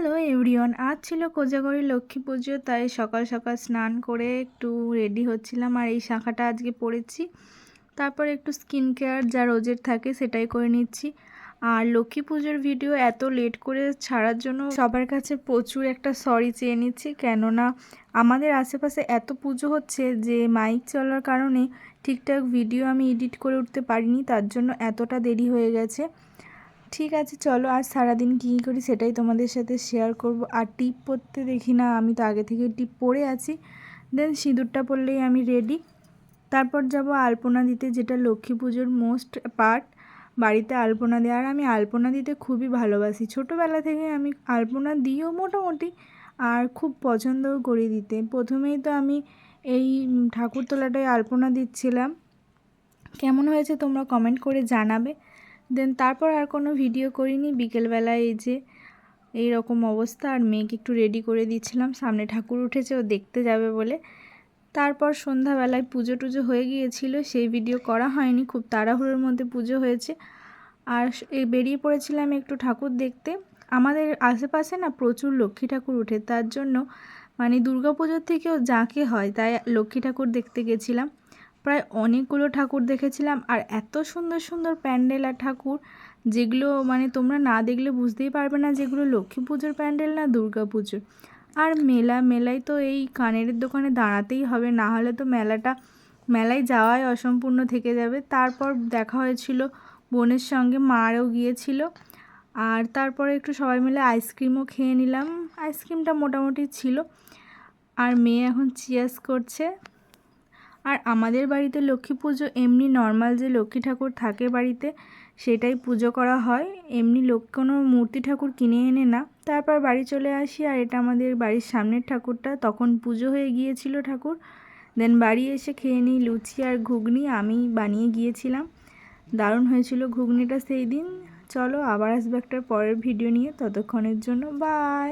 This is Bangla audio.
হ্যালো এভরিওয়ান, আজ ছিল কোজাগরী লক্ষ্মী পুজো, তাই সকাল সকাল স্নান করে একটু রেডি হচ্ছিলাম। আর এই শাখাটা আজকে পরেছি। তারপর একটু স্কিন কেয়ার যা রোজের থাকে সেটাই করে নিচ্ছি। আর লক্ষ্মী পুজোর ভিডিও এত লেট করে ছাড়ার জন্য সবার কাছে প্রচুর একটা সরি চেয়ে নিচ্ছি, কেননা আমাদের আশেপাশে এত পুজো হচ্ছে যে মাইক চলার কারণে ঠিকঠাক ভিডিও আমি এডিট করে উঠতে পারিনি, তার জন্য এতটা দেরি হয়ে গেছে। ঠিক আছে, চলো আজ সারাদিন কী করি সেটাই তোমাদের সাথে শেয়ার করব। আর টিপ পরতে দেখি না, আমি তো আগে থেকে টিপ পরে আছি। দেন সিঁদুরটা পরলেই আমি রেডি। তারপর যাব আলপনা দিতে, যেটা লক্ষ্মী পুজোর মোস্ট পার্ট, বাড়িতে আলপনা দেওয়া। আর আমি আলপনা দিতে খুবই ভালোবাসি, ছোটোবেলা থেকে আমি আলপনা দিও মোটামুটি, আর খুব পছন্দও করি দিতে। প্রথমেই তো আমি এই ঠাকুরতলাটায় আলপনা দিচ্ছিলাম, কেমন হয়েছে তোমরা কমেন্ট করে জানাবে। দেন তারপর আর কোনো ভিডিও করিনি। বিকেলবেলায় এই যে এইরকম অবস্থা, আর মেয়েকে একটু রেডি করে দিচ্ছিলাম, সামনে ঠাকুর উঠেছে ও দেখতে যাবে বলে। তারপর সন্ধ্যাবেলায় পুজো টুজো হয়ে গিয়েছিল, সেই ভিডিও করা হয়নি, খুব তাড়াহুড়োর মধ্যে পুজো হয়েছে। আর এই বেরিয়ে পড়েছিলাম একটু ঠাকুর দেখতে। আমাদের আশেপাশে না প্রচুর লক্ষ্মী ঠাকুর উঠে, তার জন্য মানে দুর্গাপুজোর থেকেও জাঁকে হয়, তাই লক্ষ্মী ঠাকুর দেখতে গেছিলাম। প্রায় অনেকগুলো ঠাকুর দেখেছিলাম, আর এত সুন্দর সুন্দর প্যান্ডেল আর ঠাকুর, যেগুলো মানে তোমরা না দেখলে বুঝতেই পারবে না যেগুলো লক্ষ্মী পুজোর প্যান্ডেল না দুর্গা পুজোর। আর মেলায় তো এই কানের দোকানে দাঁড়াতেই হবে, না হলে তো মেলায় যাওয়াই অসম্পূর্ণ থেকে যাবে। তারপর দেখা হয়েছিল বোনের সঙ্গে, মারও গিয়েছিল। আর তারপরে একটু সবাই মিলে আইসক্রিমও খেয়ে নিলাম, আইসক্রিমটা মোটামুটি ছিল। আর মেয়ে এখন চিয়ার্স করছে। আর আমাদের বাড়িতে লক্ষ্মী পুজো এমনি নর্মাল যে লক্ষ্মী ঠাকুর থাকে বাড়িতে সেটাই পুজো করা হয়, এমনি কোনো মূর্তি ঠাকুর কিনে এনে না। তারপর বাড়ি চলে আসি, আর এটা আমাদের বাড়ির সামনের ঠাকুরটা, তখন পুজো হয়ে গিয়েছিল ঠাকুর। দেন বাড়ি এসে খেয়ে নিই লুচি আর ঘুগনি, আমি বানিয়ে গিয়েছিলাম, দারুণ হয়েছিল ঘুগনিটা সেই দিন। চলো আবার আসবে একটা পরের ভিডিও নিয়ে, ততক্ষণের জন্য বাই।